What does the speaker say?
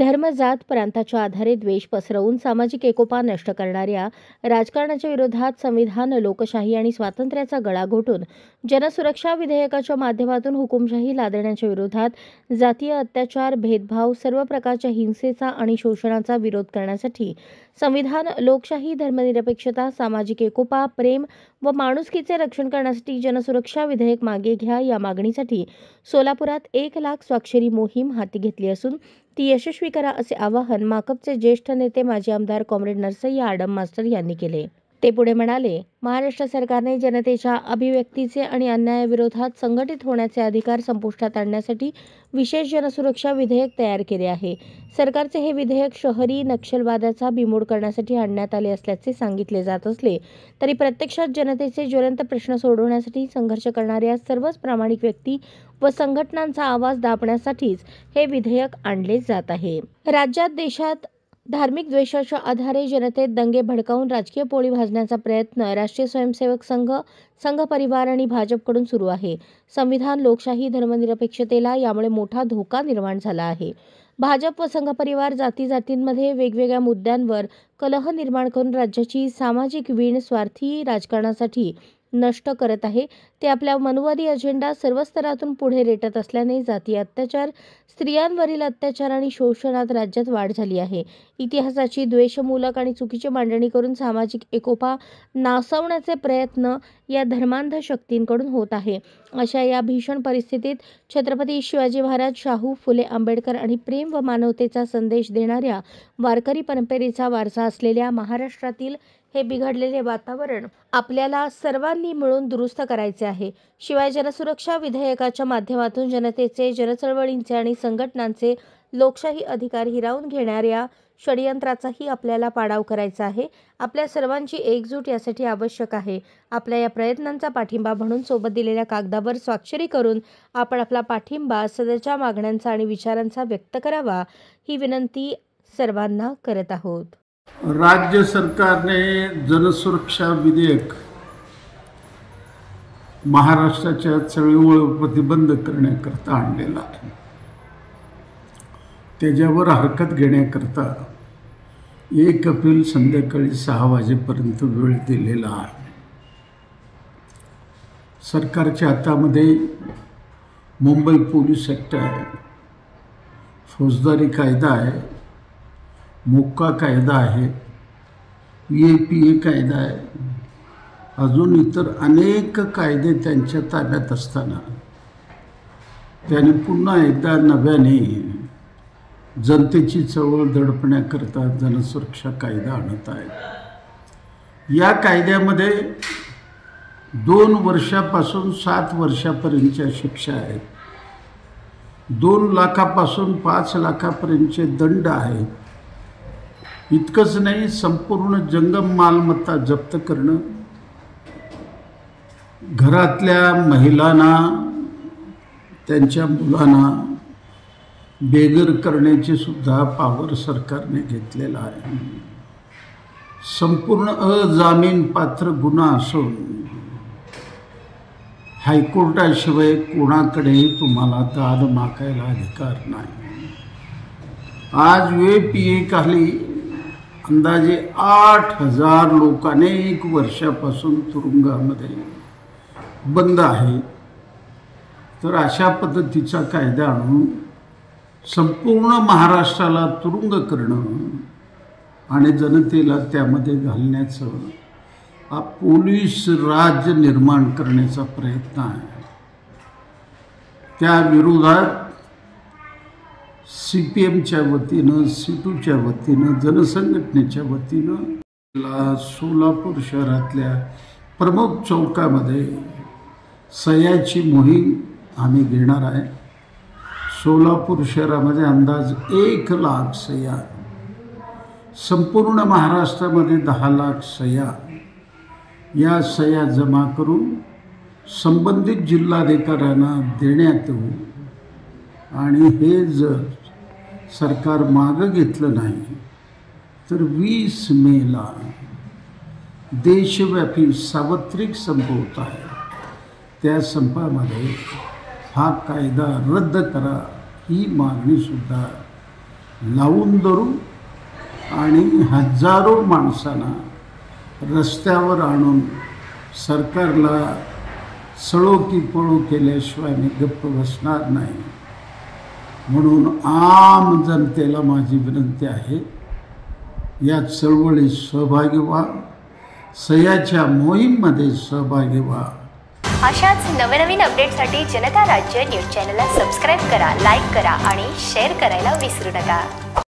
धर्म, जात, प्रांताच्या आधारे द्वेष पसरवून सामाजिक एकोपा नष्ट करणाऱ्या राजकारणाच्या विरोधात संविधान, लोकशाही आणि स्वातंत्र्याचा गळा घोटून जनसुरक्षा विधेयकाच्या माध्यमातून हुकुमशाही लादण्याच्या विरोधात जातीय अत्याचार, भेदभाव, सर्व प्रकारच्या हिंसेचा आणि शोषणाचा विरोध करण्यासाठी संविधान, लोकशाही, धर्मनिरपेक्षता, सामाजिक एकोपा, प्रेम व माणुसकीचे रक्षण करण्यासाठी जनसुरक्षा विधेयक मागे घ्या या मागणीसाठी सोलापुरात 1,00,000 स्वाक्षरी मोहीम हाती घेतली असून ती यशस्वी करा असे आवाहन माकपचे ज्येष्ठ नेते माजी आमदार कॉम्रेड नरसय्या आडम मास्टर यांनी केले. ते पुढे म्हणाले, महाराष्ट्र सरकारने जनतेच्या अभिव्यक्तीचे आणि अन्यायाविरोधात संघटित होण्याचे अधिकार संपुष्टात आणण्यासाठी विशेष जनसुरक्षा विधेयक तयार केले आहे. सरकारचे हे विधेयक शहरी नक्षलवादाचा बिमोड करण्यासाठी आणण्यात आले असल्याचे सांगितले जात असले तरी प्रत्यक्षात जनतेचे ज्वलंत प्रश्न सोडवण्यासाठी संघर्ष करणाऱ्या सर्वच प्रामाणिक व्यक्ती व संघटनांचा आवाज दाबण्यासाठीच हे विधेयक आणले जात आहे. राज्यात, देशात धार्मिक द्वेषाच्या आधारे जनतेत दंगे भडकावून राजकीय पोळी भाजण्याचा प्रयत्न राष्ट्रीय स्वयंसेवक संघ, संघ परिवार आणि भाजपकडून सुरू आहे. संविधान, लोकशाही, धर्मनिरपेक्षतेला यामुळे मोठा धोका निर्माण झाला आहे. भाजप व संघ परिवार जातींमध्ये वेगवेगळ्या मुद्द्यांवर कलह निर्माण करून राज्याची सामाजिक वीण स्वार्थी राजकारणासाठी नष्ट करत आहे. ते आपल्या मनुवादी अजेंडा सर्व स्तरातून पुढे रेटत असल्याने जातीय अत्याचार, स्त्रियांवरील अत्याचार आणि शोषणात राज्यात वाढ झाली आहे. इतिहासाची द्वेषमूलक आणि चुकीची मांडणी करून सामाजिक एकोपा नासवण्याचे प्रयत्न या धर्मांध शक्तींकडून होत आहे. अशा या भीषण परिस्थितीत छत्रपती शिवाजी महाराज, शाहू फुले आंबेडकर आणि प्रेम व मानवतेचा संदेश देणाऱ्या वारकरी परंपरेचा वारसा असलेल्या महाराष्ट्रातील हे बिघडलेले वातावरण आपल्याला सर्वांनी मिळून दुरुस्त करायचे आहे. शिवाय जनसुरक्षा विधेयकाच्या माध्यमातून जनतेचे, जनचळवळींचे आणि संघटनांचे लोकशाही अधिकार हिरावून घेणाऱ्या षडयंत्राचाही आपल्याला पाडाव करायचा आहे. आपल्या सर्वांची एकजूट यासाठी आवश्यक आहे. आपल्या या प्रयत्नांचा पाठिंबा म्हणून सोबत दिलेल्या कागदावर स्वाक्षरी करून आपण आपला पाठिंबा सदरच्या मागण्यांचा आणि विचारांचा व्यक्त करावा ही विनंती सर्वांना करत आहोत. राज्य सरकारने जनसुरक्षा विधेयक महाराष्ट्राच्या चळवळ प्रतिबंध करण्याकरता आणलेला आहे. त्याच्यावर हरकत घेण्याकरता 1 एप्रिल संध्याकाळी 6 वाजेपर्यंत वेळ दिलेला आहे. सरकारच्या हातामध्ये मुंबई पोलीस ॲक्ट आहे, फौजदारी कायदा आहे, मोक्का कायदा आहे, PAPA कायदा आहे, अजून इतर अनेक कायदे त्यांच्या ताब्यात असताना त्यांनी पुन्हा एकदा नव्याने जनतेची चळवळ दडपण्याकरता जनसुरक्षा कायदा आणत आहे. या कायद्यामध्ये 2 वर्षापासून 7 वर्षापर्यंतच्या शिक्षा आहेत. 2 लाखापासून 5 लाखापर्यंतचे दंड आहेत. इतकंच नाही, संपूर्ण जंगम मालमत्ता जप्त करणं, घरातल्या महिलांना, त्यांच्या मुलांना बेघर करण्याची सुद्धा पावर सरकारने घेतलेला आहे. संपूर्ण अजामीनपात्र गुन्हा असून हायकोर्टाशिवाय कोणाकडेही तुम्हाला दाद मागायला अधिकार नाही. आज UAPA खाली अंदाजे 8,000 लोक अनेक वर्षापासून तुरुंगामध्ये बंद आहे. तर अशा पद्धतीचा कायदा आणून संपूर्ण महाराष्ट्राला तुरुंग करणं आणि जनतेला त्यामध्ये घालण्याचं हा पोलीस राज्य निर्माण करण्याचा प्रयत्न आहे. त्या विरोधात CPMच्या वतीनं, C2च्या वतीनं, जनसंघटनेच्या वतीनं सोलापूर शहरातल्या प्रमुख चौकामध्ये सह्याची मोहीम आम्ही घेणार आहे. सोलापूर शहरामध्ये अंदाज 1,00,000 सह्या, संपूर्ण महाराष्ट्रामध्ये 10,00,000 सह्या, या सह्या जमा करून संबंधित जिल्हाधिकाऱ्यांना देण्यात येऊ. आणि हे जर सरकार मागं घेतलं नाही तर 20 मेला देशव्यापी सार्वत्रिक संप होत आहे. त्या संपामध्ये हा कायदा रद्द करा ही मागणीसुद्धा लावून धरू आणि हजारो माणसांना रस्त्यावर आणून सरकारला सळो की पळो केल्याशिवाय मी गप्प बसणार नाही. म्हणून आम जनतेला माझी विनंती आहे, या चळवळीत सहभागी व्हा, सह्याच्या मोहीममध्ये सहभागी व्हा. अशाच नवनवीन अपडेटसाठी जनता राज्य न्यूज चॅनलला सबस्क्राईब करा, लाईक करा आणि शेअर करायला विसरू नका.